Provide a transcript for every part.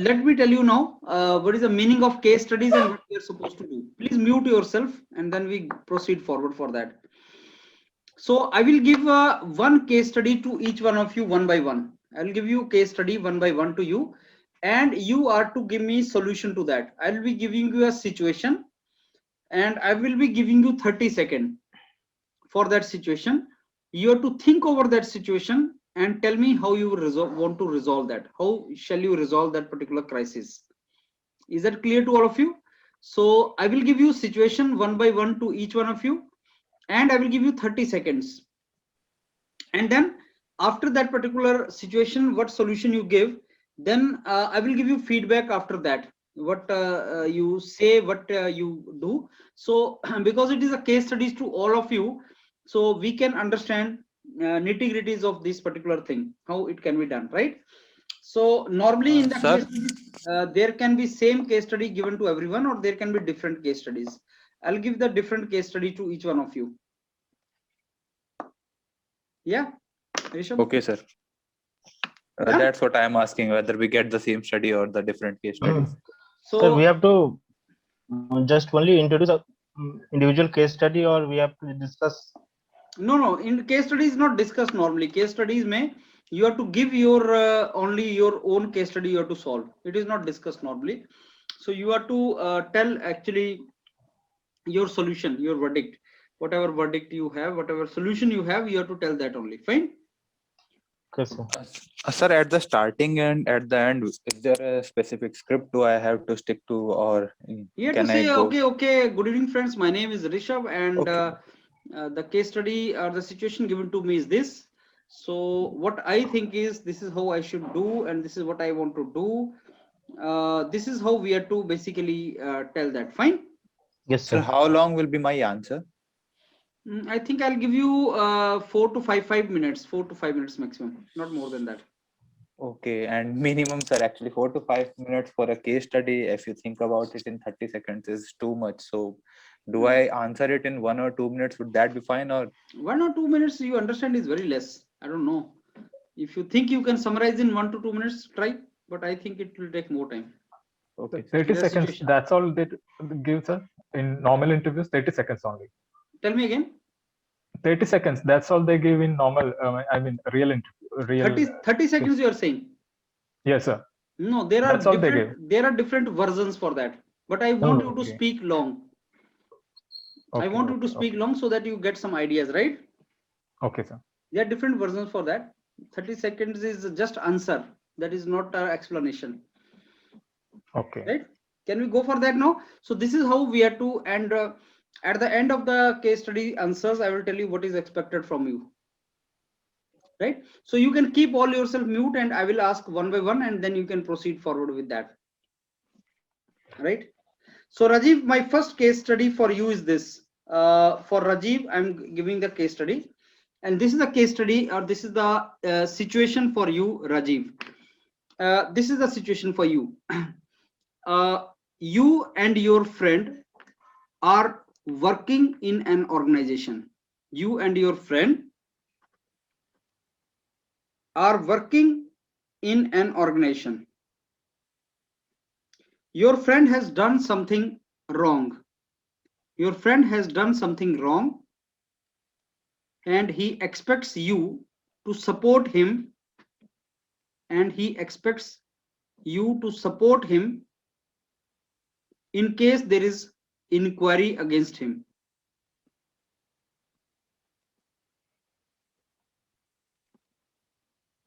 let me tell you now what is the meaning of case studies and what we are supposed to do. Please mute yourself and then we proceed forward for that. So I will give one case study to each one of you one by one. I will give you case study one by one to you, and you are to give me solution to that. I will be giving you a situation and I will be giving you 30 seconds for that situation. You have to think over that situation and tell me how you want to resolve that. How shall you resolve that particular crisis? Is that clear to all of you? So I will give you situation one by one to each one of you, and I will give you 30 seconds. And then after that particular situation, what solution you give, then I will give you feedback after that, what you say, what you do. So because it is a case studies to all of you, so we can understand nitty gritties of this particular thing, how it can be done, right? So normally in the Sir, case studies, there can be same case study given to everyone, or there can be different case studies. I'll give the different case study to each one of you. Yeah, Rishabh? okay, sir. Done? That's what I'm asking, whether we get the same study or the different case studies. Sir, we So have to just only introduce a individual case study, or we have to discuss. no, in case studies not discussed normally. Case studies may you have to give your only your own case study you have to solve. It is not discussed normally. So you have to tell actually your solution, your verdict, whatever verdict you have, whatever solution you have, you have to tell that only. Fine. Okay, sir. Sir, at the starting and at the end, is there a specific script do I have to stick to, or You have to can I say, go? okay, good evening, friends. My name is Rishabh, and Okay. the case study or the situation given to me is this. So, what I think is this is how I should do, and this is what I want to do. This is how we have to basically tell that. Fine. Yes, Sir, sir. how long will be my answer? I think I'll give you 4 to 5 minutes, 4 to 5 minutes maximum, not more than that. Okay, and minimum, sir, actually 4 to 5 minutes for a case study, if you think about it, in 30 seconds is too much. So do I answer it in 1 or 2 minutes? Would that be fine? Or 1 or 2 minutes, you understand, is very less. I don't know. If you think you can summarize in 1 to 2 minutes, try. But I think it will take more time. okay, sir. 30 The seconds, situation. that's all they give, sir. In normal interviews, 30 seconds only. Tell me again. 30 seconds, that's all they give in normal, real interview. 30 seconds you are saying? Yes, sir. No, there are That's all they give. different, there are different versions for that. But I want you to Okay. speak long. I Okay, want you to okay, speak long so that you get some ideas, right? okay, sir. There are different versions for that. 30 seconds is just answer. That is not an explanation. Okay. Right? Can we go for that now? So this is how we have to, and at the end of the case study answers, I will tell you what is expected from you. Right? So you can keep all yourself mute and I will ask one by one and then you can proceed forward with that. Right? So Rajiv, my first case study for you is this. For Rajiv, I'm giving the case study. And this is the case study, or this is the situation for you, Rajiv. This is the situation for you. You and your friend are working in an organization. You and your friend are working in an organization. Your friend has done something wrong. Your friend has done something wrong and he expects you to support him, and he expects you to support him in case there is inquiry against him.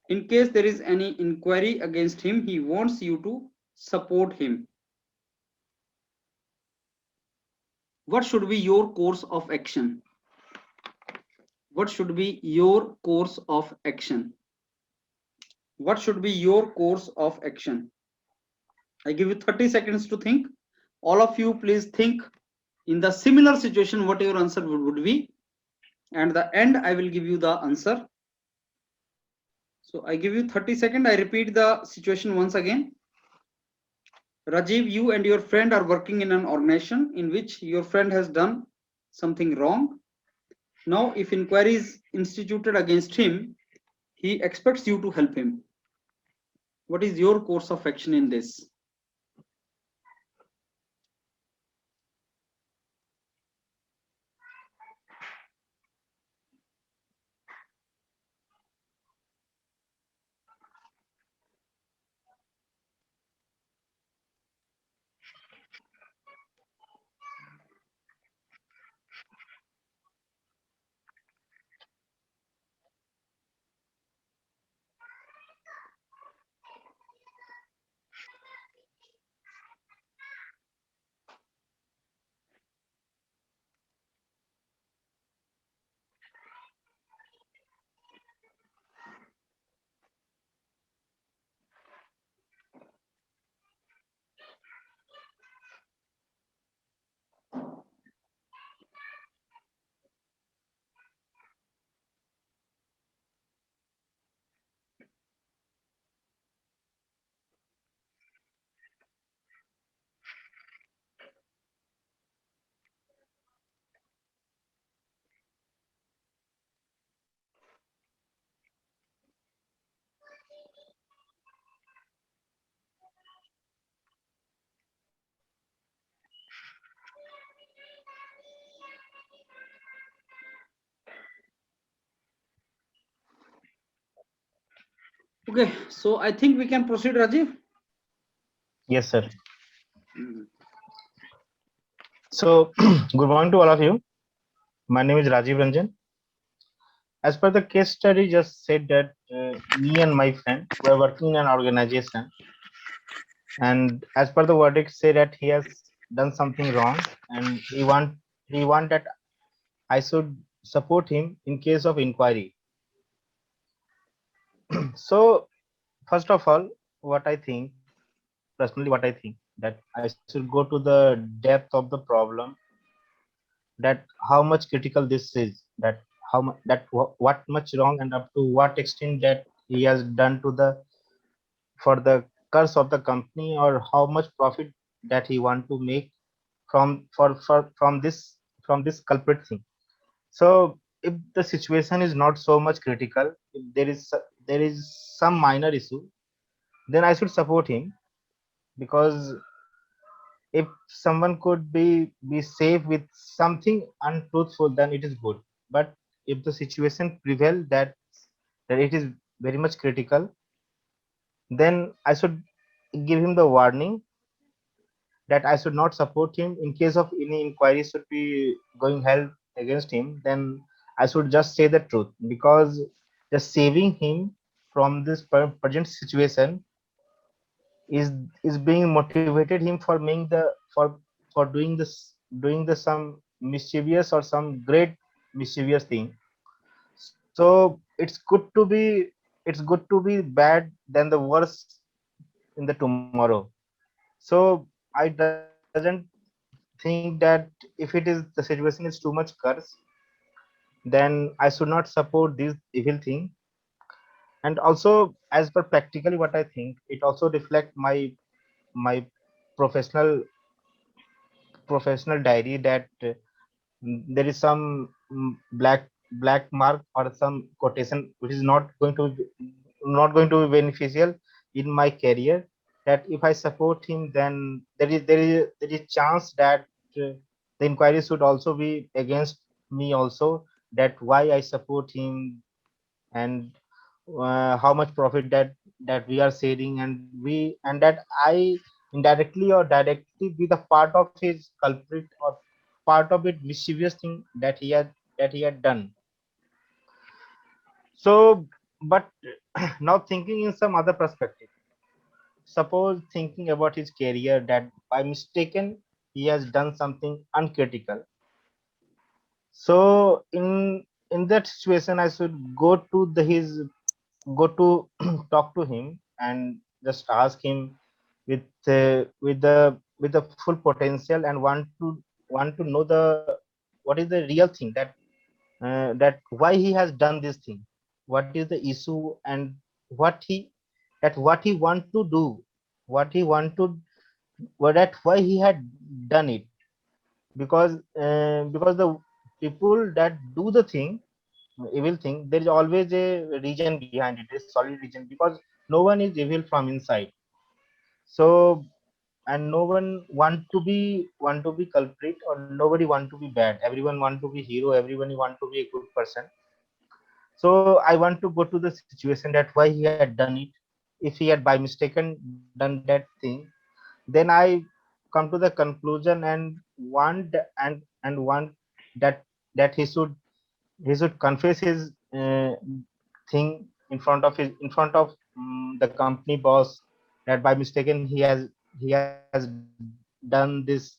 In case there is any inquiry against him, he wants you to support him. What should be your course of action? What should be your course of action? What should be your course of action? I give you 30 seconds to think. All of you, please think in the similar situation what your answer would be. And at the end, I will give you the answer. So I give you 30 seconds. I repeat the situation once again. Rajiv, you and your friend are working in an organization in which your friend has done something wrong. Now, if inquiry is instituted against him, he expects you to help him. What is your course of action in this? Okay, so I think we can proceed, Rajiv. Yes, sir. Mm. So, good morning to all of you. My name is Rajiv Ranjan. As per the case study, just said that me and my friend were working in an organization, and as per the verdict, say that he has done something wrong, and he want that I should support him in case of inquiry. So, first of all, what I think personally, what I think that I should go to the depth of the problem, that how much critical this is, that what much wrong and up to what extent that he has done to the for the curse of the company, or how much profit that he want to make from this culprit thing. So if the situation is not so much critical, if there is some minor issue, then I should support him, because if someone could be safe with something untruthful, then it is good. But if the situation prevail that it is very much critical, then I should give him the warning that I should not support him. In case of any inquiry should be going held against him, then I should just say the truth, because just saving him from this present situation is being motivated him for making the for doing the some mischievous or some great mischievous thing. So it's good to be bad than the worst in the tomorrow. So I doesn't think that if it is the situation is too much curse, then I should not support this evil thing. And also, as per practically what I think, it also reflect my professional diary, that there is some black mark or some quotation which is not going to be beneficial in my career, that if I support him, then there is chance that the inquiry should also be against me also, that why I support him, and how much profit that we are sharing, and that I indirectly or directly be the part of his culprit, or part of it mischievous thing that he had done. So, but now thinking in some other perspective, suppose thinking about his career, that by mistaken he has done something uncritical. So in that situation, I should go to go to talk to him, and just ask him with the full potential, and want to know the what is the real thing, that why he has done this thing, what is the issue, and what he want to do, what he want to what that why he had done it. Because the people that do the thing evil thing, there is always a reason behind it, a solid reason, because no one is evil from inside. So, and no one want to be culprit, or nobody want to be bad. Everyone want to be hero. Everyone want to be a good person. So I want to go to the situation that why he had done it. If he had by mistaken done that thing, then I come to the conclusion and want that he should confess his thing in front of the company boss, that by mistaken he has done this.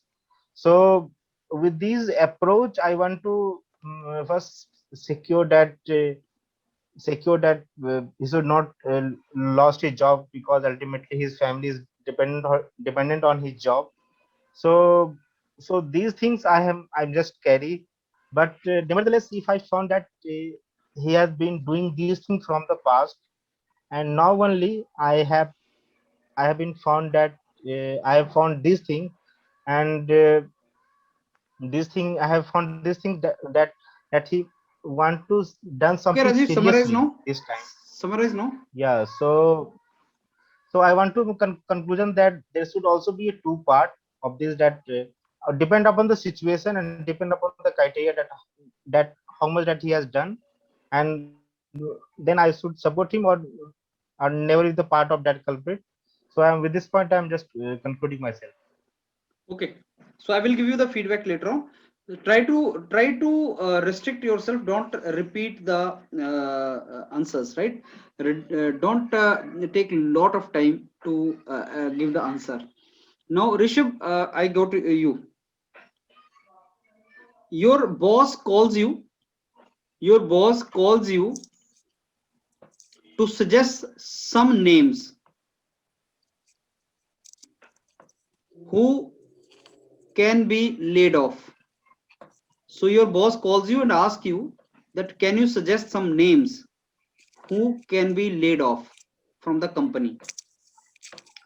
So with this approach, I want to first secure that secure that he should not lost his job, because ultimately his family is dependent on his job. So these things I'm just carry. But nevertheless, if I found that he has been doing these things from the past, and now only I have been found that I have found this thing, and this thing I have found this thing that he want to done Okay, something Rajiv, summarize seriously now. this time. Summarize now. Yeah. So I want to conclusion that there should also be a two part of this, that depend upon the situation and depend upon the criteria that how much that he has done, and then I should support him, or never is the part of that culprit. So I'm with this point, I'm just concluding myself. Okay, so I will give you the feedback later on. Try to restrict yourself. Don't repeat the answers. Right? Don't take a lot of time to give the answer. Now, Rishabh, I go to you. Your boss calls you. Your boss calls you to suggest some names who can be laid off. So your boss calls you and asks you that can you suggest some names who can be laid off from the company?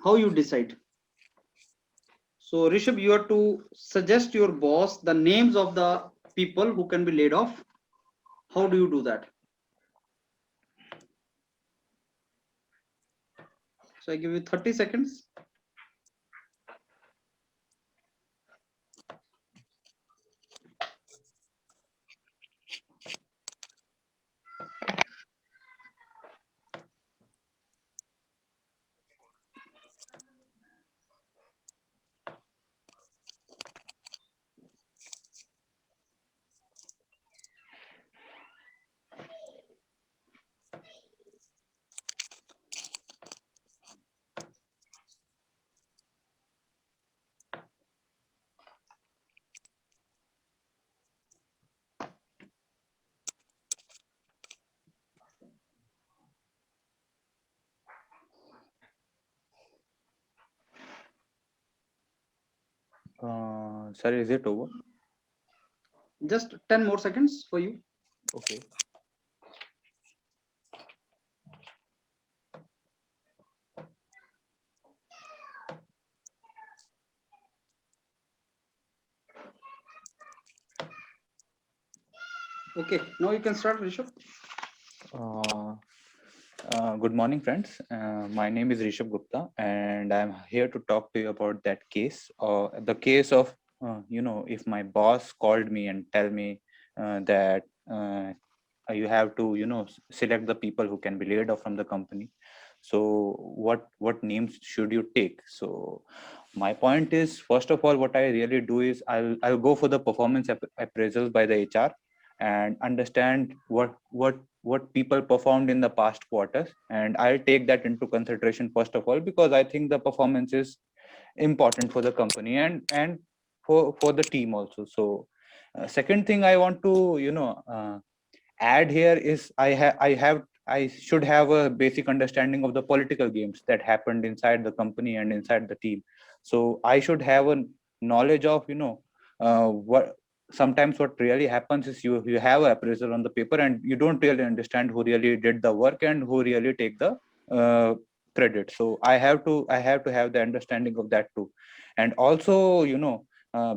How you decide? So Rishabh, you have to suggest your boss the names of the people who can be laid off. How do you do that? So I give you 30 seconds. Sorry, is it over? Just 10 more seconds for you. Okay. Okay, now you can start, Rishabh. Good morning, friends. My name is Rishabh Gupta, and I'm here to talk to you about that case, or the case of, if my boss called me and tell me that you have to, select the people who can be laid off from the company. So, what names should you take? So, my point is, first of all, what I really do is I'll go for the performance appraisals by the HR and understand what people performed in the past quarters, and I'll take that into consideration first of all, because I think the performance is important for the company and for the team also. So second thing I want to add here is I should have a basic understanding of the political games that happened inside the company and inside the team. So I should have a knowledge of what sometimes what really happens is you have an appraisal on the paper and you don't really understand who really did the work and who really take the uh, credit. So I have to have the understanding of that too. And also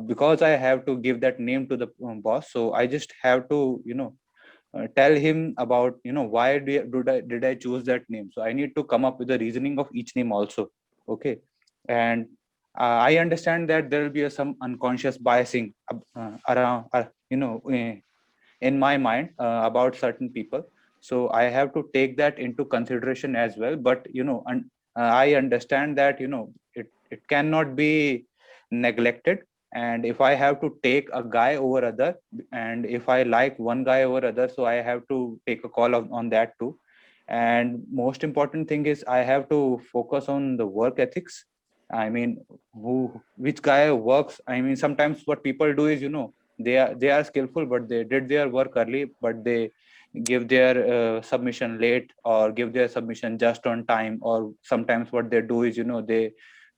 because I have to give that name to the boss, so I just have to tell him about, why did I choose that name. So I need to come up with the reasoning of each name also. Okay. And I understand that there will be some unconscious biasing around, in my mind about certain people. So I have to take that into consideration as well. But I understand that it cannot be neglected. And if I have to take a guy over other, and if I like one guy over other, so I have to take a call on that too. And most important thing is I have to focus on the work ethics. I mean, which guy works. I mean, sometimes what people do is, they are skillful, but they did their work early, but they give their submission late, or give their submission just on time. Or sometimes what they do is,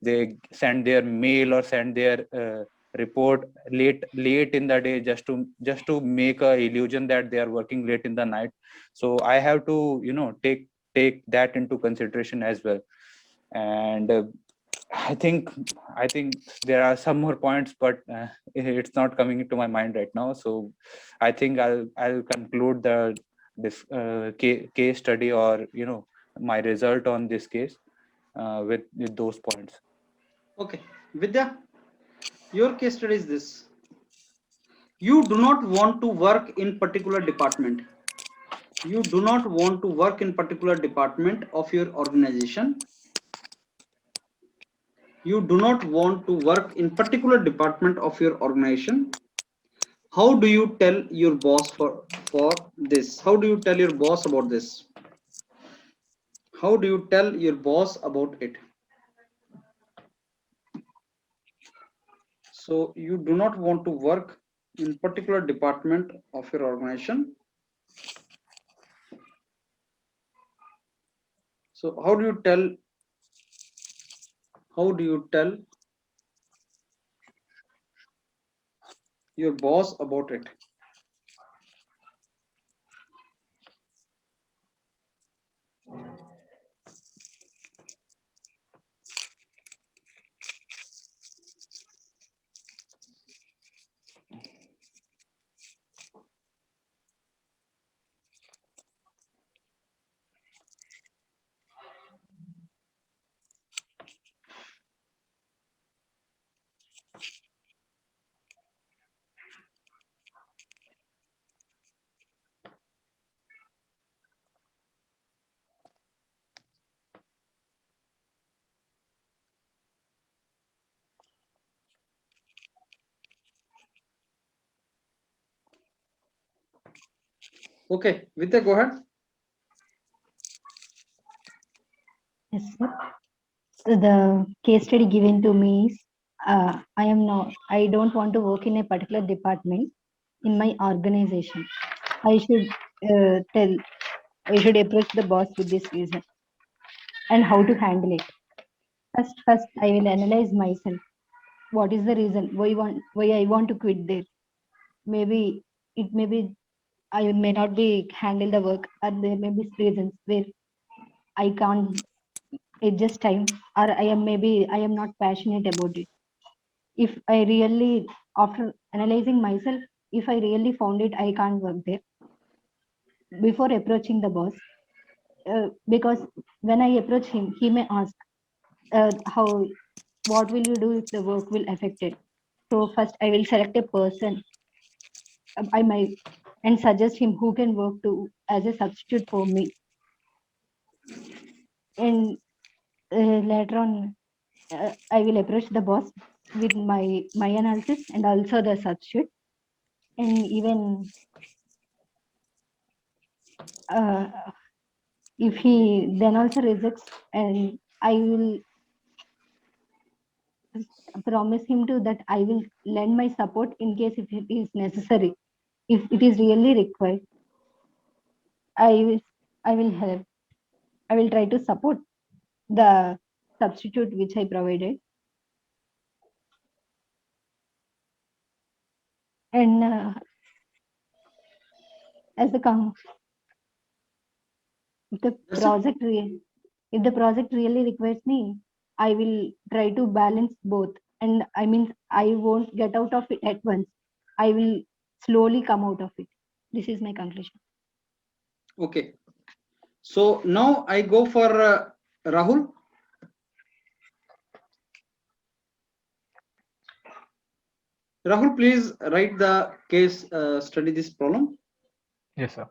they send their mail or send their report late in the day, just to make a illusion that they are working late in the night. So I have to take that into consideration as well. And I think there are some more points, but it's not coming into my mind right now. So I think I'll conclude this case study, or my result on this case with those points. Okay, Vidya, your case study is this. You do not want to work in particular department. You do not want to work in particular department of your organization. You do not want to work in particular department of your organization. How do you tell your boss for this? How do you tell your boss about this? How do you tell your boss about it? So you do not want to work in particular department of your organization. So how do you tell your boss about it? Okay, Vidya, go ahead. Yes, sir. So the case study given to me is I don't want to work in a particular department in my organization. I should I should approach the boss with this reason and how to handle it. First, I will analyze myself. What is the reason why I want to quit there? Maybe it may be I may not be handle the work, or there may be reasons where I can't adjust time, or I am not passionate about it. If I really, after analyzing myself, if I really found it I can't work there, before approaching the boss, because when I approach him he may ask, how what will you do if the work will affect it. So first I will select a person, I might, and suggest him who can work to as a substitute for me. And later on, I will approach the boss with my analysis and also the substitute. And even uh, if he then also rejects, and I will promise him to that I will lend my support in case if it is necessary, if it is really required. I will I will help. I will try to support the substitute which I provided. And as the if the That's it. project if the project really requires me, I will try to balance both. And I mean, I won't get out of it at once. I will slowly come out of it. This is my conclusion. Okay. So now I go for Rahul. Rahul, please write the case study this problem. Yes, sir.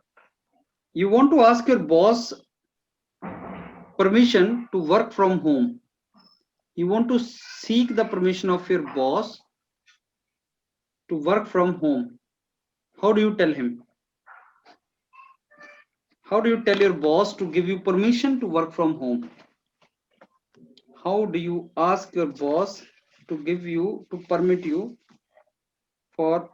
You want to ask your boss permission to work from home. You want to seek the permission of your boss to work from home. How do you tell him? How do you tell your boss to give you permission to work from home? How do you ask your boss to permit you for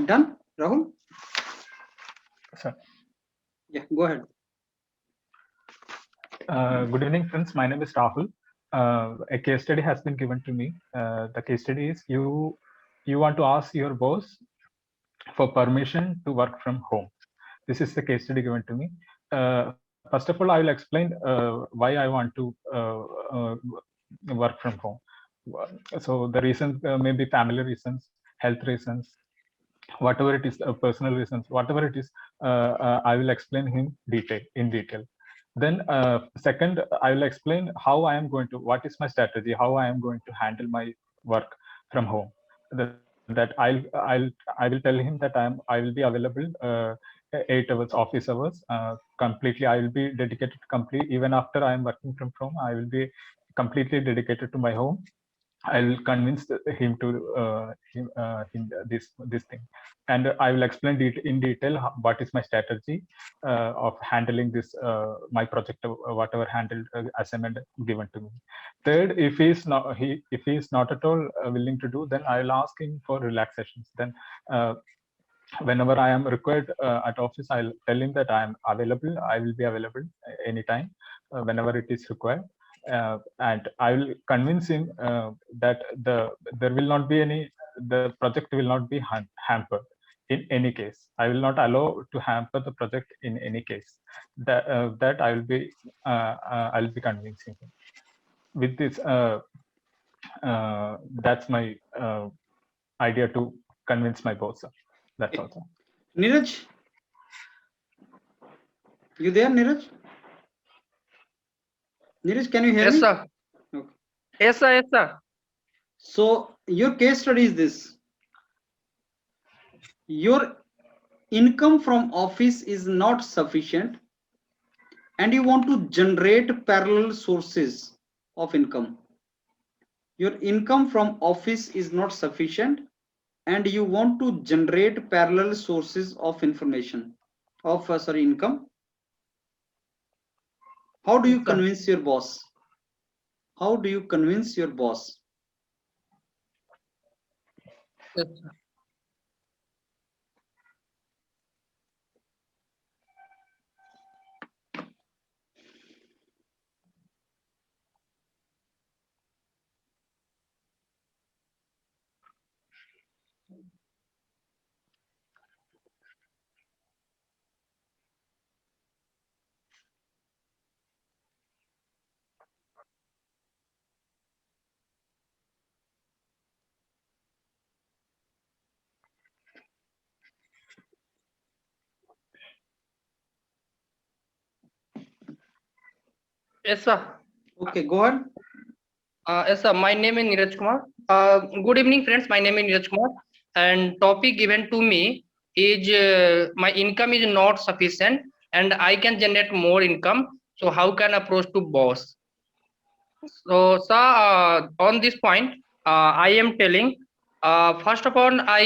done, Rahul? Sir. Yeah, go ahead. Good evening, friends. My name is Rahul. A case study has been given to me. The case study is you want to ask your boss for permission to work from home. This is the case study given to me. First of all, I will explain why I want to work from home. So the reasons may be family reasons, health reasons, whatever it is, personal reasons, whatever it is, I will explain in detail. Then second, I will explain how I am going to, what is my strategy, how I am going to handle my work from home. That I will tell him that I will be available 8 hours office hours completely. I will be dedicated complete even after I am working from home. I will be completely dedicated to my home. I'll convince him to this thing, and I will explain in detail what is my strategy of handling this my project, whatever handled assignment given to me. Third, if he is not at all willing to do, then I will ask him for relaxations. Then whenever I am required at office, I'll tell him that I am available. I will be available anytime, whenever it is required. And I will convince him that there will not be the project will not be hampered in any case. I will not allow to hamper the project in any case. That I will be I'll be convincing him. With this, that's my idea to convince my boss. Sir. That's all. Sir. Neeraj, you there, Neeraj? Neeraj, can you hear me? Yes, sir. Okay. Yes, sir. Yes, sir. So your case study is this. Your income from office is not sufficient and you want to generate parallel sources of income. Your income from office is not sufficient and you want to generate parallel sources of information of income. How do you Yes, sir. convince your boss? How do you convince your boss? Yes, sir. Yes, sir. Okay, go ahead. Yes, sir. My name is Neeraj Kumar. Good evening, friends. My name is Neeraj Kumar, and topic given to me is my income is not sufficient, and I can generate more income. So, how can I approach to boss? So, sir, on this point, I am telling. First of all, I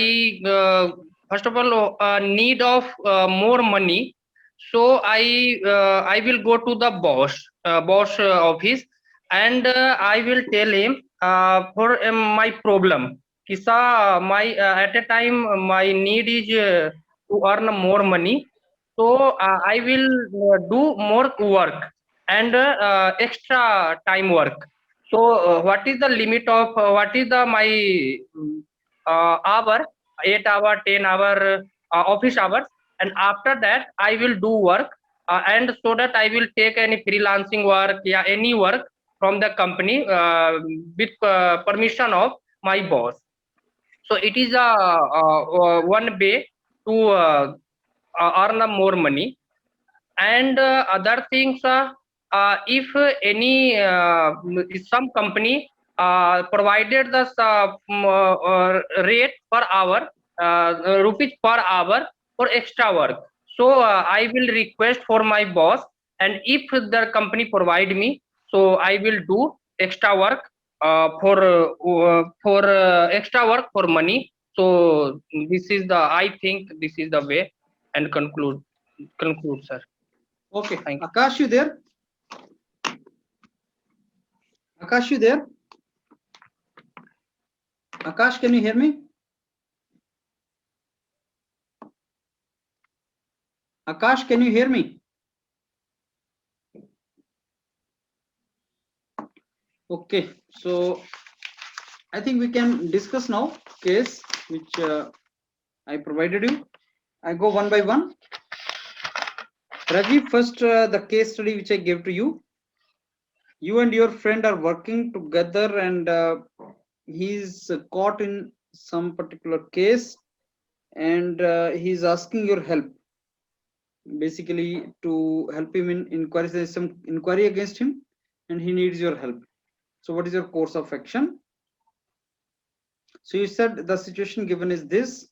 need of more money. So I will go to the boss office, and I will tell him for my problem. Kisa my at a time my need is to earn more money. So I will do more work and extra time work. So what is the limit of what is the my hour, 8 hour, 10 hour office hours, and after that I will do work, and so that I will take any freelancing work, yeah, any work from the company with permission of my boss. So it is one way to earn more money. And other things, if any if some company provided the rate per hour, rupees per hour for extra work, so I will request for my boss, and if the company provide me, so I will do extra work for extra work for money. So this is the, I think this is the way, and conclude, sir. Okay, Thank you. Akash, you there? Akash, you there? Akash, can you hear me? Akash, can you hear me? Okay, so I think we can discuss now case which I provided you. I go one by one. Rajiv, first the case study which I gave to you. You and your friend are working together, and he's caught in some particular case, and he's asking your help, basically to help him in inquiry. There's some inquiry against him and he needs your help. So what is your course of action? So you said the situation given is this.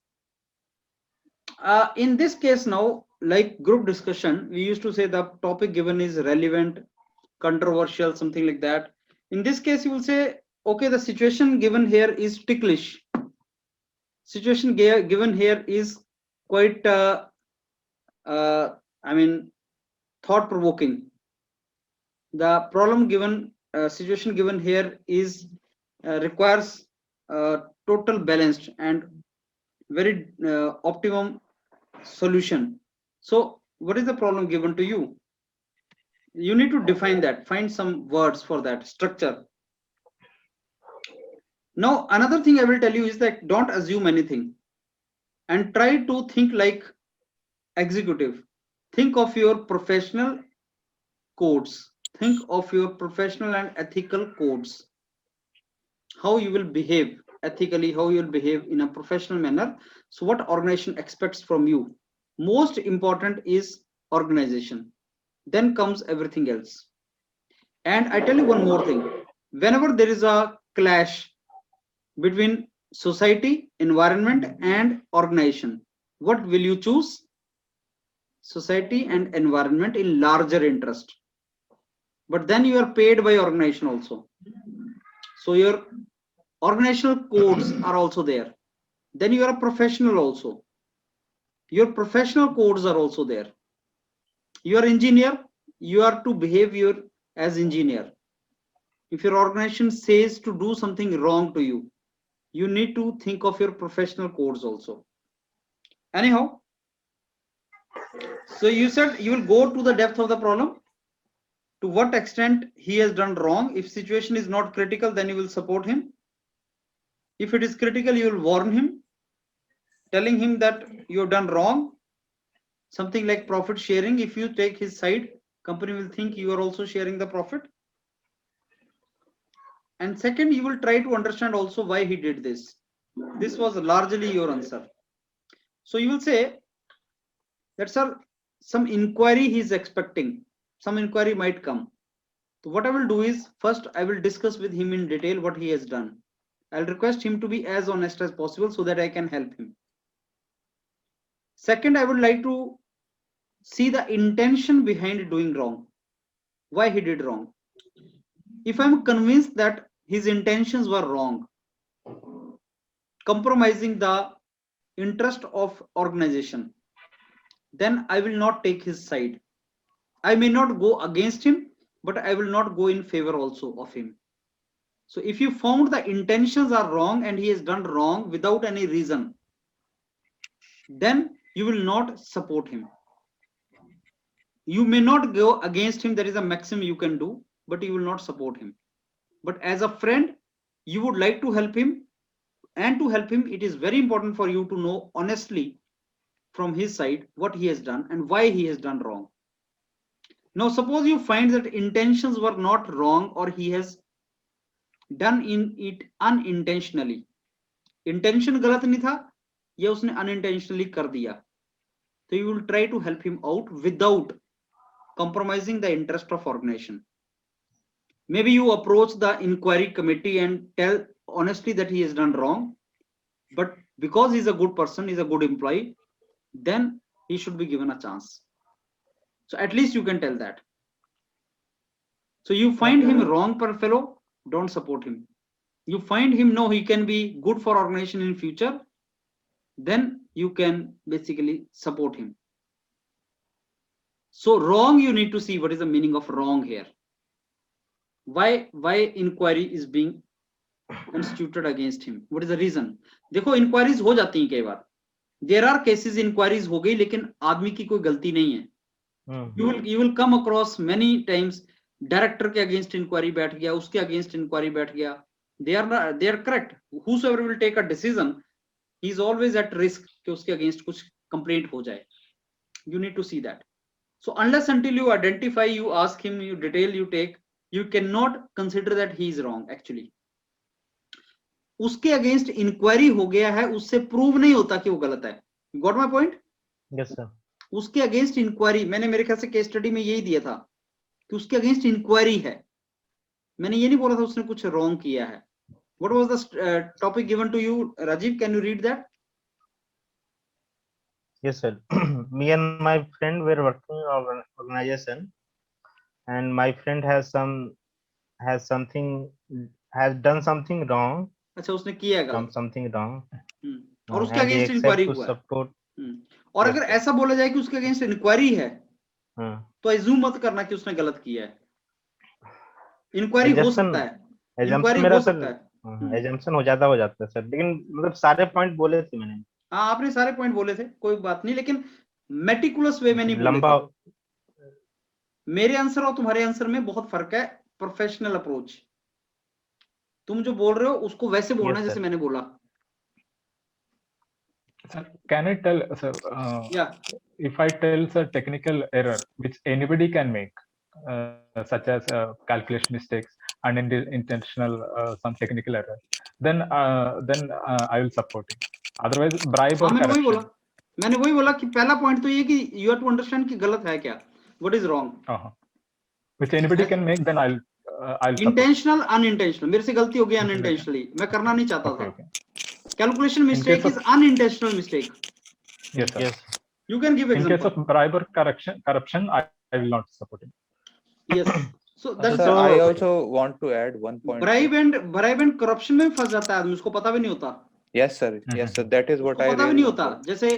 In this case now, like group discussion, we used to say the topic given is relevant, controversial, something like that. In this case, you will say, okay, the situation given here is ticklish. Situation given here is quite, I mean, thought-provoking. The problem given, situation given here is requires total balanced and very optimum solution. So what is the problem given to you? You need to define that, find some words for that structure. Now another thing I will tell you is that don't assume anything and try to think like executive. Think of your professional codes, think of your professional and ethical codes, how you will behave ethically, how you will behave in a professional manner. So what organization expects from you? Most important is organization, then comes everything else. And I tell you one more thing, whenever there is a clash between society, environment and organization, what will you choose? Society and environment in larger interest, but then you are paid by organization also, so your organizational codes are also there. Then you are a professional also, your professional codes are also there. You are engineer, you are to behave your as engineer. If your organization says to do something wrong to you, you need to think of your professional codes also. Anyhow, so you said you will go to the depth of the problem, to what extent he has done wrong. If situation is not critical, then you will support him. If it is critical, you will warn him, telling him that you have done wrong. Something like profit sharing, if you take his side, company will think you are also sharing the profit. And second, you will try to understand also why he did this. This was largely your answer. So you will say that, sir, some inquiry he is expecting, some inquiry might come. So what I will do is, first I will discuss with him in detail what he has done. I'll request him to be as honest as possible so that I can help him. Second, I would like to see the intention behind doing wrong, why he did wrong. If I'm convinced that his intentions were wrong, compromising the interest of organization, then I will not take his side. I may not go against him, but I will not go in favor also of him. So if you found the intentions are wrong and he has done wrong without any reason, then you will not support him. You may not go against him, there is a maximum you can do, but you will not support him. But as a friend, you would like to help him, and to help him, it is very important for you to know honestly from his side what he has done and why he has done wrong. Now, suppose you find that intentions were not wrong or he has done in it unintentionally. Intention गलत नहीं था, या उसने unintentionally कर दिया. So you will try to help him out without compromising the interest of organization. Maybe you approach the inquiry committee and tell honestly that he has done wrong, but because he's a good person, he's a good employee, then he should be given a chance. So at least you can tell that. So you find him wrong per fellow, don't support him. You find him, no, he can be good for organization in future, then you can basically support him. So wrong, you need to see what is the meaning of wrong here. Why inquiry is being constituted against him? What is the reason? देखो inquiries हो जाती हैं कई बार. There are cases inquiries हो गई लेकिन आदमी की कोई गलती नहीं है. You will come across many times director के against inquiry बैठ गया, उसके against inquiry बैठ गया. They are correct. Whosoever will take a decision, he is always at risk कि उसके against कुछ complaint हो जाए. You need to see that. So unless until you identify, you ask him, you detail, you take, you cannot consider that he is wrong actually. उसके against inquiry हो गया है, उससे प्रूव नहीं होता कि वो गलत है. Got my point? Yes sir. उसके अगेंस्ट इंक्वायरी, मैंने मेरे ख्याल से केस स्टडी में यही दिया था कि उसके अगेंस्ट इंक्वायरी है. मैंने ये नहीं बोला था उसने कुछ रॉन्ग किया है. What was the topic given to you, Rajiv? Can you read that? Yes, sir. Me and my friend were working in an organization, and my friend has done something wrong. अच्छा, उसने किया है गलत. Something wrong. और उसके And he against accept inquiry to हुआ है. support. और अगर ऐसा बोला जाए कि उसके अगेंस्ट इंक्वायरी है, तो अज्यूम मत करना कि उसने गलत किया है. इंक्वायरी हो सकता है, इंक्वायरी हो सकता है. एजम्पशन हो जाता है सर, लेकिन मतलब सारे पॉइंट बोले थे मैंने. हाँ, आपने सारे पॉइंट बोले थे, कोई बात नहीं, लेकिन मेटिकुलस वे में नहीं बोले लंबा. मेरे आंसर और तुम्हारे आंसर में बहुत फर्क है. प्रोफेशनल अप्रोच, तुम जो बोल रहे हो उसको वैसे बोलना Yes, जैसे sir. मैंने बोला. Sir, can I tell, sir, Yeah. if I tell a technical error which anybody can make, such as calculation mistakes, unintentional some technical error, then I will support it. Otherwise, bribe or हाँ, मैंने वही बोला corruption. कि पहला point तो ये कि you have to understand कि गलत है क्या, what is wrong. Which anybody can make, then I'll support. Intentional, unintentional. मेरे से गलती हो गई unintentionally, मैं करना नहीं चाहता था. Calculation mistake is unintentional mistake. Yes, sir. Yes. You can give In case example. of bribe or corruption, I will not support it. Yes. So that's Sir, I also want to add one point. bribe and corruption में फंस जाता है आदमी, उसको पता भी नहीं होता. Yes, sir. Yes, sir. That is what उसको I पता भी नहीं really होता. want. जैसे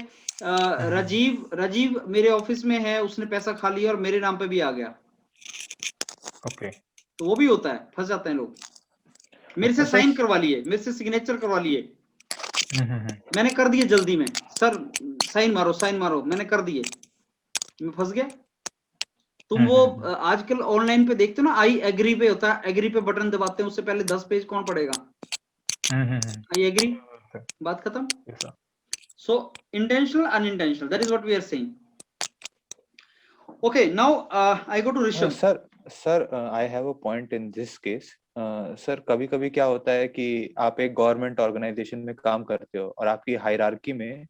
राजीव मेरे ऑफिस में है, उसने पैसा खा लिया और मेरे नाम पे भी आ गया. Okay. तो वो भी होता है, फंस जाते हैं लोग. मेरे से साइन करवा लिए, मेरे से सिग्नेचर करवा लिए, मैंने कर दिए जल्दी में, सर साइन मारो, मैंने कर दिए, मैं फंस गया. तुम वो आजकल ऑनलाइन पे देखते हो ना, आई एग्री पे होता है, एग्री पे बटन दबाते हैं, उससे पहले 10 पेज कौन पढ़ेगा? आई एग्री, बात खत्म. Yes, sir. So intentional, unintentional, that is what we are saying. Okay, now I go to Rishabh. Sir, I have a point in this case. Sir कभी कभी क्या होता है कि आप एक गवर्नमेंट ऑर्गेनाइजेशन में काम करते हो और आपकी हायरार्की में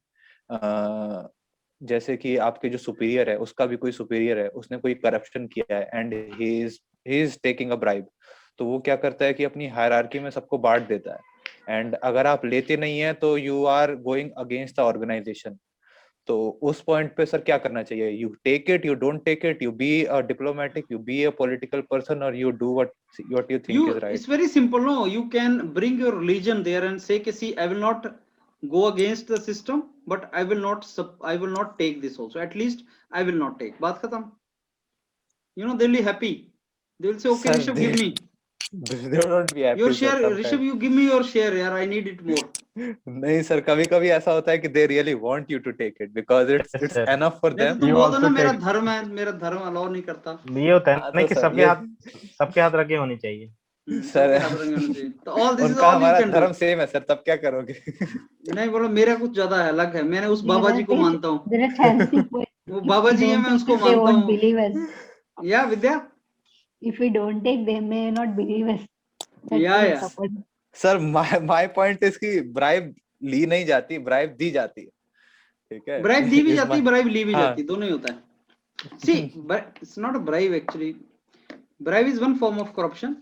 जैसे कि आपके जो सुपीरियर है उसका भी कोई सुपीरियर है, उसने कोई करप्शन किया है and he is taking a bribe, तो वो क्या करता है कि अपनी हायरार्की में सबको बांट देता है. एंड अगर आप लेते नहीं है तो you are going against the organization. तो उस पॉइंट पे सर क्या करना चाहिए? You take it, you don't take it, you be a diplomatic, you be a political person, और you do what you think is right. It's very simple, no? You can bring your religion there and say, see, I will not go against the system, but I will not take this also. At least I will not take. Baat khatam. You know, they'll be happy. They will say, okay, Sir, Rishabh, give me they won't be happy, your sir, share. sometimes. Rishabh, you give me your share, yaar. I need it more. नहीं sir, कभी कभी ऐसा होता है कि they really want you to take it because it's Yes, sir. enough for नहीं तो them. तुम You बोल दो ना also मेरा take- धर्म है, मेरा धर्म अलाउ नहीं करता। ये होता है हाँ, ना तो कि सर, सबके हाथ रखे होनी चाहिए। सर, सबके हाथ रंगे होने चाहिए। तो all this is उनका all you हमारा can do. धर्म सेम है सर, तब क्या करोगे? नहीं बोलो, मेरा कुछ ज्यादा है, अलग है। मैंने उस बाबा जी को मानता हूँ। There are chances वो if बाबा we जी है, don't मैं take उसको it, they मानता won't हूँ। believe us. या विद्या? If we don't take, they may not believe us. That Yeah, we yeah. support. Sir, my point is कि bribe ली नहीं जाती, bribe दी जाती है, ठीक है? ब्राइब दी भी Is जाती है, my- ब्राइब ली भी हाँ। जाती है, दोनों ही होता है। See, but it's not a bribe actually. Bribe is one form of corruption,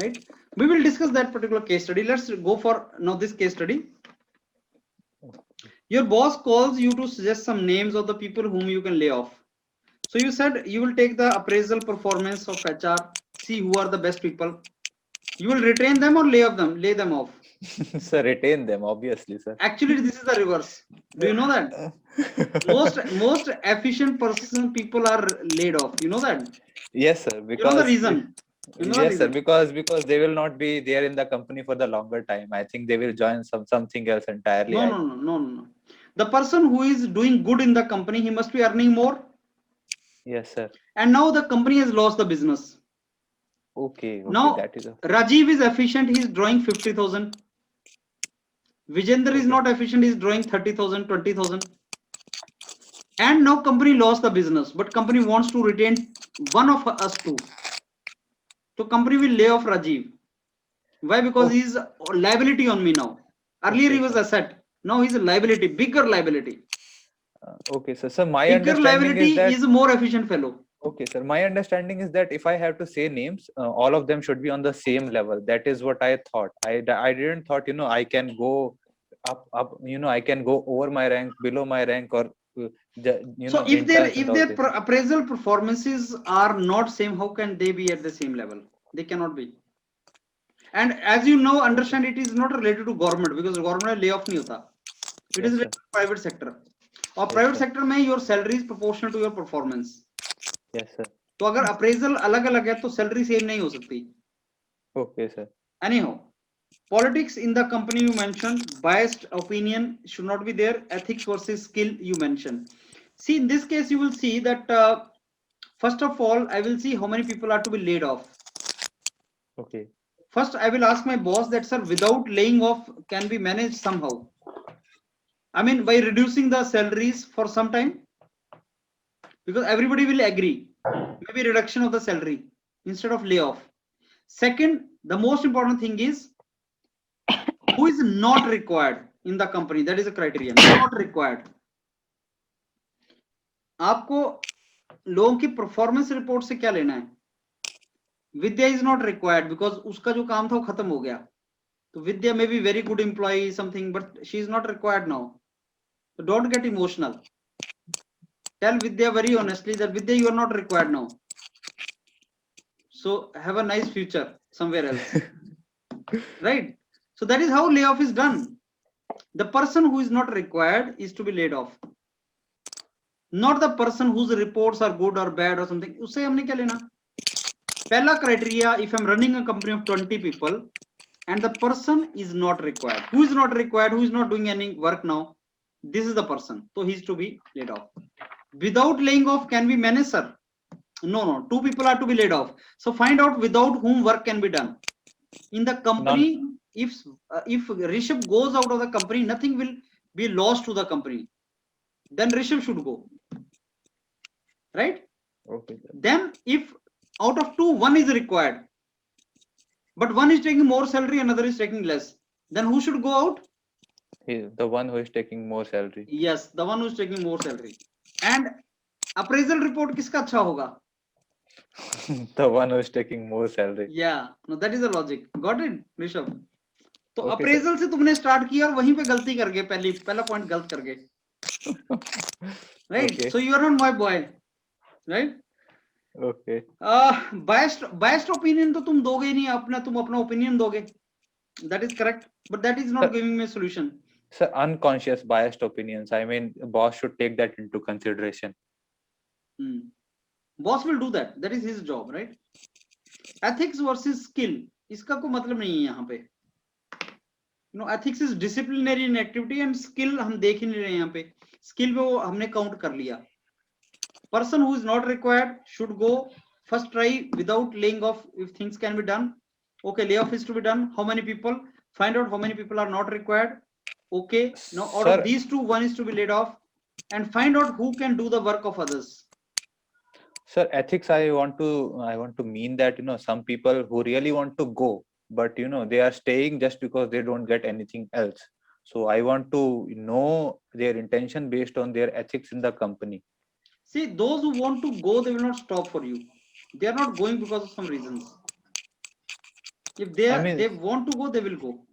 right? We will discuss that particular case study. Let's go for now this case study. Your boss calls you to suggest some names of the people whom you can lay off. So you said you will take the appraisal performance of HR, see who are the best people. You will retain them or lay them off. Sir, retain them, obviously, sir. Actually, this is the reverse. Do you know that? Most efficient people are laid off. You know that? Yes, sir. You know Because the reason? You know the yes, sir. reason? Because they will not be there in the company for the longer time. I think they will join something else entirely. No. The person who is doing good in the company, he must be earning more. Yes, sir. And now the company has lost the business. Okay. Now That is Rajiv is efficient. He is drawing 50,000. Vijender is Okay. not efficient. He is drawing 30,000, 20,000. And now company lost the business, but company wants to retain one of us too. So company will lay off Rajiv. Why? Because he's a liability on me now. Earlier he was asset. Now he's a liability, bigger liability. Okay, sir. So my Bigger understanding liability is that is a more efficient fellow. okay, sir. My understanding is that if I have to say names, all of them should be on the same level. That is what I thought. I didn't thought, I can go up, I can go over my rank, below my rank, or So if interns and all their this. appraisal performances are not same, how can they be at the same level? They cannot be. And as you know, understand, it is not related to government, because government layoff nahi hota. It is Yes, related to private sector. Or Yes, private sir. sector mein your salary is proportional to your performance. Yes, sir. तो अगर appraisal अलग अलग है तो salary same नहीं हो सकती. Okay, sir. Anyhow, politics in the company you mentioned, biased opinion should not be there. Ethics versus skill you mentioned. See, in this case, you will see that first of all, I will see how many people are to be laid off. Okay. First, I will ask my boss that, sir, without laying off, can we manage somehow? I mean, by reducing the salaries for some time, because everybody will agree. Maybe reduction of the salary instead of layoff. Second, the most important thing is who is not required in the company. That is a criterion. Not required. आपको लोगों की performance report से क्या लेना है? विद्या is not required because उसका जो काम था वो खत्म हो गया. तो विद्या may be very good employee something, but she is not required now. So don't get emotional. Tell Vidya very honestly that Vidya, you are not required now. So have a nice future somewhere else. Right? So that is how layoff is done. The person who is not required is to be laid off. Not the person whose reports are good or bad or something. उससे हमने क्या लेना? पहला criteria, if I'm running a company of 20 people and the person is not required. Who is not required? Who is not doing any work now? This is the person. So he's to be laid off. Without laying off, can we manage, sir? No. Two people are to be laid off. So find out without whom work can be done. In the company, if Rishabh goes out of the company, nothing will be lost to the company. Then Rishabh should go. Right? Okay. Then if out of two, one is required, but one is taking more salary, another is taking less, then who should go out? The one who is taking more salary. Yes, the one who is taking more salary. And appraisal report kiska acha hoga? The one who is taking more salary. Yeah, no, that is the logic. Got it, Rishabh? तो Okay, appraisal से तुमने start किया और वहीं पे गलती कर गए, पहला पॉइंट गलत कर गए. Right? Okay. So you are not my boy. Right? Okay. Biased opinion तो तुम दोगे ही नहीं, तुम अपना opinion दोगे. That is correct, but that is not giving me a solution. Sir, unconscious biased opinions. I mean, boss should take that into consideration. Boss will do that. That is his job, right? Ethics versus skill. इसका कोई मतलब नहीं है यहाँ पे. You know, ethics is disciplinary in activity and skill हम देख ही नहीं रहे यहाँ पे. Skill पे वो हमने count कर लिया. Person who is not required should go first try without laying off if things can be done. Okay, layoff is to be done. How many people? Find out how many people are not required. Okay, now out Sir, of these two, one is to be laid off, and find out who can do the work of others. Sir, ethics, I want to mean that, you know, some people who really want to go, but you know, they are staying just because they don't get anything else. So I want to know their intention based on their ethics in the company. See, those who want to go, they will not stop for you. They are not going because of some reasons. If they are, they want to go, they will go.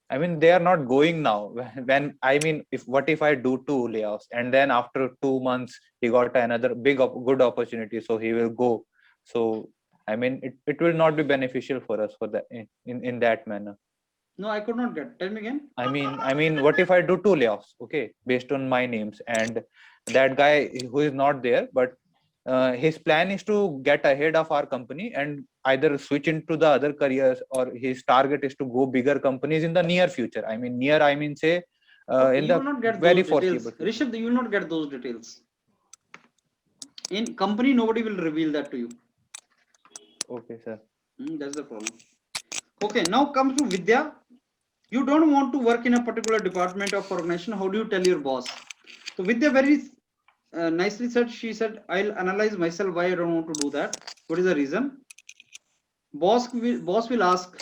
I mean, they are not going now. When I mean, what if I do 2 layoffs and then after 2 months he got another good opportunity, so he will go. So I mean, it will not be beneficial for us for that in that manner. No, I could not get. Tell me again. I mean, what if I do 2 layoffs, okay, based on my names, and that guy who is not there, but his plan is to get ahead of our company and either switch into the other careers, or his target is to go bigger companies in the near future. I mean, say in the very foreseeable. Rishabh, you will not get those details. In company, nobody will reveal that to you. Okay, sir. That's the problem. Okay, now comes to Vidya. You don't want to work in a particular department of organization. How do you tell your boss? So Vidya very nicely said, she said, I'll analyze myself why I don't want to do that. What is the reason? Boss will ask,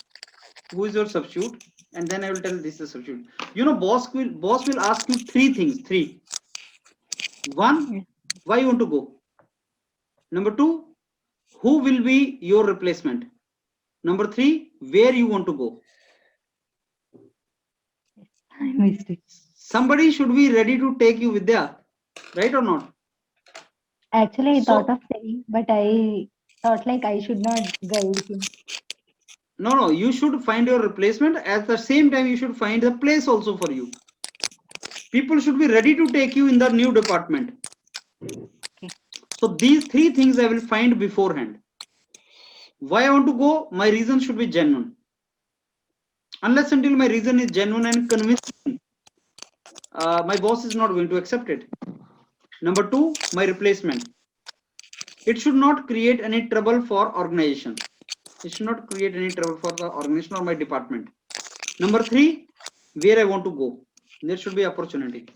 who is your substitute? And then I will tell this is a substitute. You know, boss will ask you 3 things. 3. 1, why you want to go? Number 2, who will be your replacement? Number 3, where you want to go? I missed it. Somebody should be ready to take you, Vidya, right or not? Actually, I thought of saying, but I thought like I should not guide him. No, you should find your replacement. At the same time, you should find a place also for you. People should be ready to take you in the new department. Okay. So these 3 things I will find beforehand. Why I want to go? My reason should be genuine. Unless until my reason is genuine and convincing, my boss is not going to accept it. Number 2, my replacement. It should not create any trouble for organization. It should not create any trouble for the organization or my department. Number 3, where I want to go. There should be opportunity.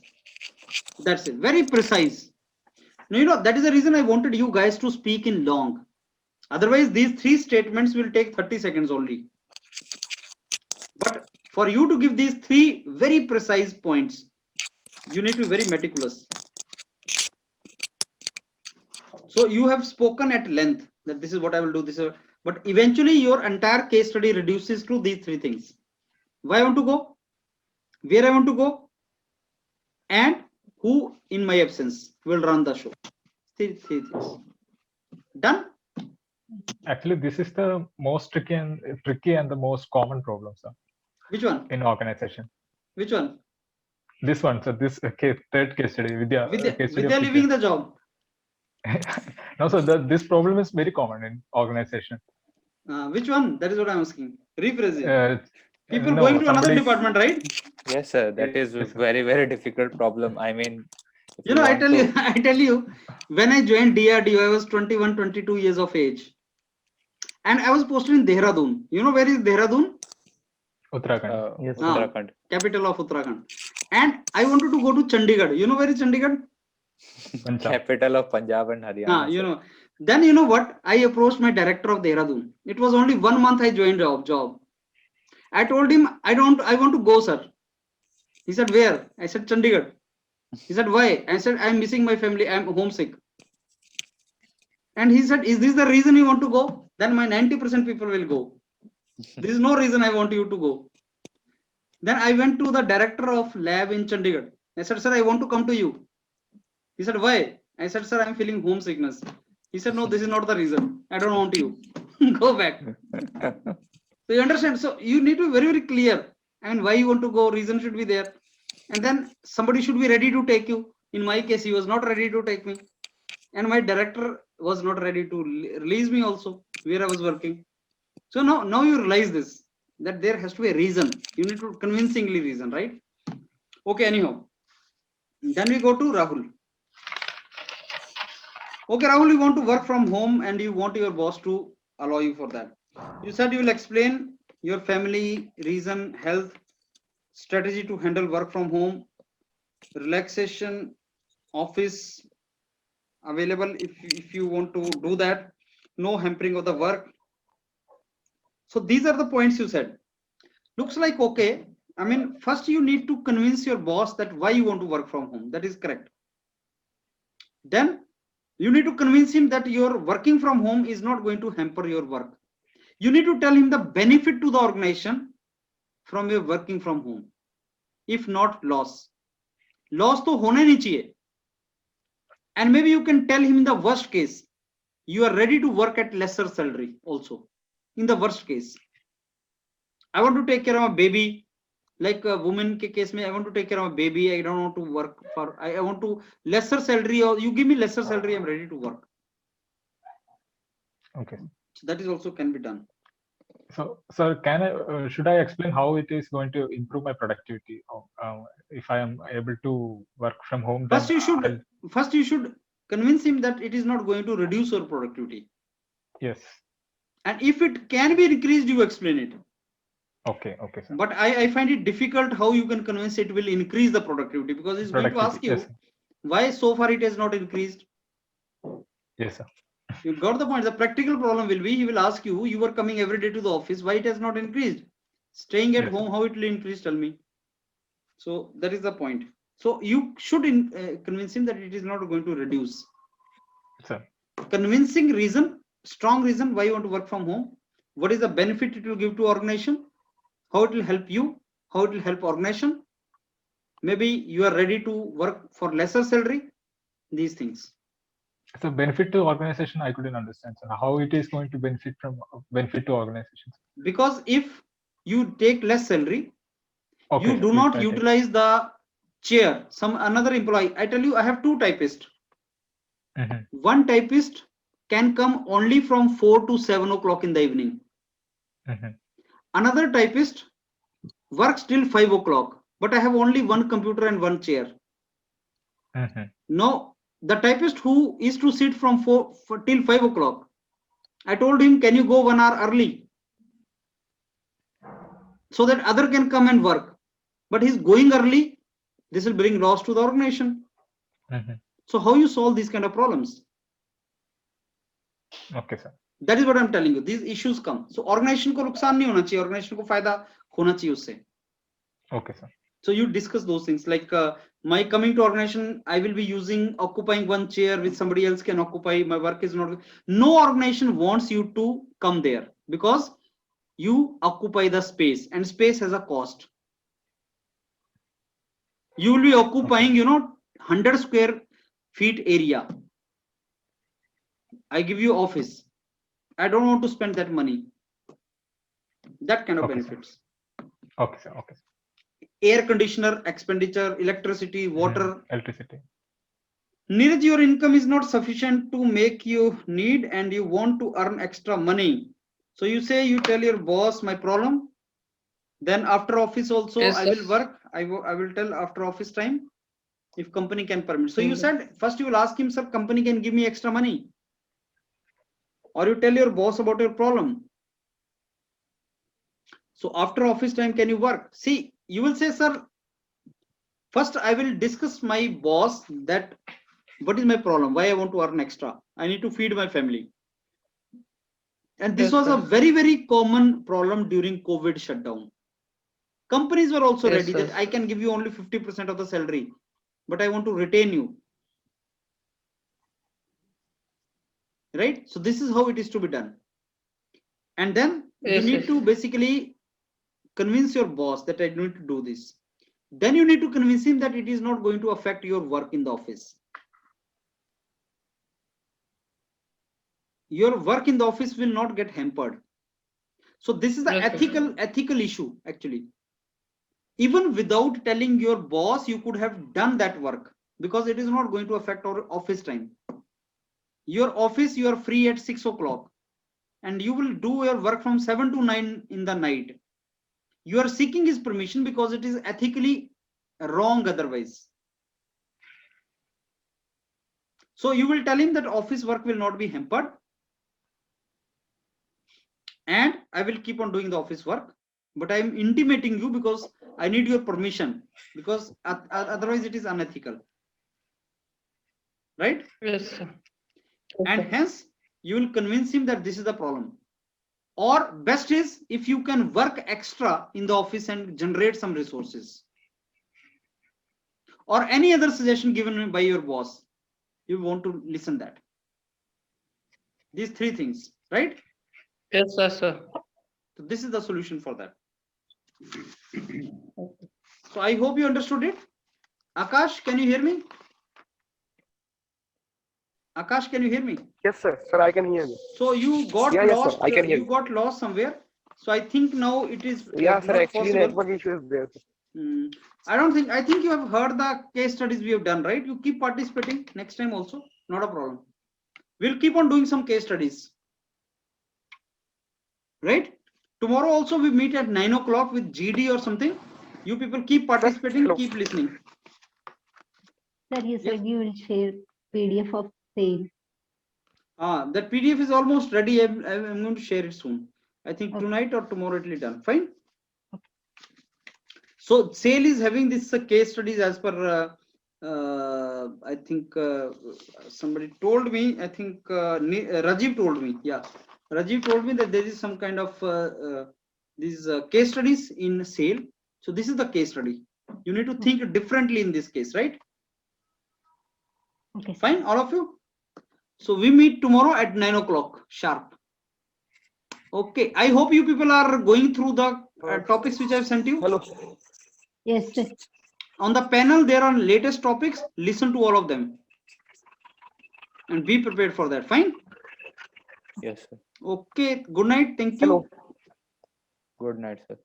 That's it. Very precise. Now, you know, that is the reason I wanted you guys to speak in long. Otherwise, these 3 statements will take 30 seconds only. But for you to give these 3 very precise points, you need to be very meticulous. So you have spoken at length that this is what I will do. But eventually your entire case study reduces to these 3 things. Why I want to go, where I want to go, and who in my absence will run the show. 3 things. Done? Actually, this is the most tricky and the most common problem, sir. Which one? In organization. Which one? This one, so this third case study, Vidya leaving the job. No, so this problem is very common in organization. Which one? That is what I'm asking. Rephrase it. People no, going to another department, right? Yes, sir. That is a very, very difficult problem. I mean, you know, I tell you, when I joined DRDO, I was 21, 22 years of age. And I was posted in Dehradun. You know where is Dehradun? Uttarakhand. Yes. Uttarakhand. Capital of Uttarakhand. And I wanted to go to Chandigarh. You know where is Chandigarh? Capital of Punjab and Haryana. You know. Then you know what? I approached my director of Dehradun. It was only 1 month I joined job. I told him, I want to go, sir. He said, where? I said, Chandigarh. He said, why? I said, I'm missing my family. I'm homesick. And he said, is this the reason you want to go? Then my 90% people will go. There is no reason I want you to go. Then I went to the director of lab in Chandigarh. I said, sir, I want to come to you. He said, why? I said, sir, I'm feeling homesickness. He said, no, this is not the reason. I don't want you. Go back. So you understand? So you need to be very, very clear. I mean, why you want to go, reason should be there. and then somebody should be ready to take you. In my case, he was not ready to take me, and my director was not ready to release me also where I was working. So now you realize this, that there has to be a reason. You need to convincingly reason, right? Okay, anyhow, then we go to Rahul. Okay, Rahul, you want to work from home and you want your boss to allow you for that. You said you will explain your family, reason, health, strategy to handle work from home, relaxation, office available if you want to do that, no hampering of the work. So these are the points you said. Looks like okay. I mean, first you need to convince your boss that why you want to work from home. That is correct. Then you need to convince him that your working from home is not going to hamper your work. You need to tell him the benefit to the organization from your working from home. If not, loss. Loss to hone nahi chahiye. And maybe you can tell him in the worst case, you are ready to work at lesser salary also. In the worst case, I want to take care of a baby. Like a woman ke case mein, I want to take care of a baby. I don't want to work for, I want to lesser salary, or you give me lesser salary, I'm ready to work. Okay. So that is also can be done. So, sir, can I should I explain how it is going to improve my productivity if I am able to work from home? Then First you should convince him that it is not going to reduce your productivity. Yes. And if it can be increased, you explain it. Okay, okay, sir. But I find it difficult how you can convince it will increase the productivity, because it's going to ask you, yes, why so far it has not increased. Yes, sir. You got the point. The practical problem will be, he will ask you, you were coming every day to the office, why it has not increased? Staying at Yes, home, how it will increase, tell me. So that is the point. So you should convince him that it is not going to reduce. sir. Convincing reason, strong reason why you want to work from home. What is the benefit it will give to organization? How it will help you? How it will help organization? Maybe you are ready to work for lesser salary. These things. So benefit to organization, I couldn't understand, sir. How it is going to benefit to organizations? Because if you take less salary, okay, you do not utilize the chair. Another employee. I tell you, I have two typists. One typist can come only from 4 to 7 o'clock in the evening. Another typist works till 5 o'clock, but I have only one computer and one chair. No, the typist who is to sit from 4 till 5 o'clock, I told him, can you go 1 hour early so that other can come and work? But he's going early. This will bring loss to the organization. So how you solve these kind of problems? Okay, sir. That is what I'm telling you. These issues come. So organization ko nuksan nahi hona chahiye. Organization ko fayda hona chahiye usse. Okay, sir. So you discuss those things, like my coming to organization, I will be occupying one chair which somebody else can occupy. My work is not. No organization wants you to come there because you occupy the space, and space has a cost. You will be occupying, 100 square feet area. I give you office. I don't want to spend that money. That kind of benefits. Okay, sir. Okay. Air conditioner expenditure, electricity, water. Electricity. Neeraj, your income is not sufficient to make you need and you want to earn extra money. So you say, you tell your boss my problem. Then after office also, Yes, I sir. will work. I will tell after office time if company can permit. So you said first you will ask him, sir, company can give me extra money. Or you tell your boss about your problem. So after office time, can you work? See, you will say, sir, first I will discuss my boss that what is my problem, why I want to earn extra. I need to feed my family. And this was a very, very common problem during COVID shutdown. Companies were also ready that I can give you only 50% of the salary, but I want to retain you. Right? So this is how it is to be done. And then you need to basically convince your boss that I need to do this. Then you need to convince him that it is not going to affect your work in the office. Your work in the office will not get hampered. So this is the ethical issue actually. even without telling your boss, you could have done that work, because it is not going to affect our office time. Your office, you are free at 6 o'clock and you will do your work from 7 to 9 in the night. You are seeking his permission because it is ethically wrong otherwise. So you will tell him that office work will not be hampered and I will keep on doing the office work, but I am intimating you because I need your permission, because otherwise it is unethical, right? Yes, sir. And Okay. hence you will convince him that this is the problem. Or best is if you can work extra in the office and generate some resources, or any other suggestion given by your boss, you want to listen that. These three things, right? Yes, sir. So this is the solution for that. So I hope you understood it. Akash, can you hear me? Akash, can you hear me? Yes, sir. Sir, I can hear you. So you got Yeah, yes, sir. lost. I can hear You you. got lost somewhere. So I think now it is Yeah, sir. not Actually, possible. network issue is there. I think you have heard the case studies we have done, right? You keep participating next time also, not a problem. We'll keep on doing some case studies, right? Tomorrow also we meet at 9 o'clock with GD or something. You people keep participating, hello. keep listening. Sir, you said you will share PDF of same. That PDF is almost ready. I'm going to share it soon. I think Okay. tonight or tomorrow it will be done. Fine. So SAIL is having this case studies as per I think somebody told me, I think Rajiv told me. Yeah, Rajiv told me that there is some kind of these case studies in SAIL. So this is the case study. You need to think differently in this case, right? Okay, sir. Fine, all of you. So we meet tomorrow at 9 o'clock sharp. Okay, I hope you people are going through the topics which I have sent you. Hello. Yes, sir. On the panel, there are latest topics. Listen to all of them and be prepared for that. Fine. Yes, sir. Okay. Good night. Thank you. Hello. Good night, sir.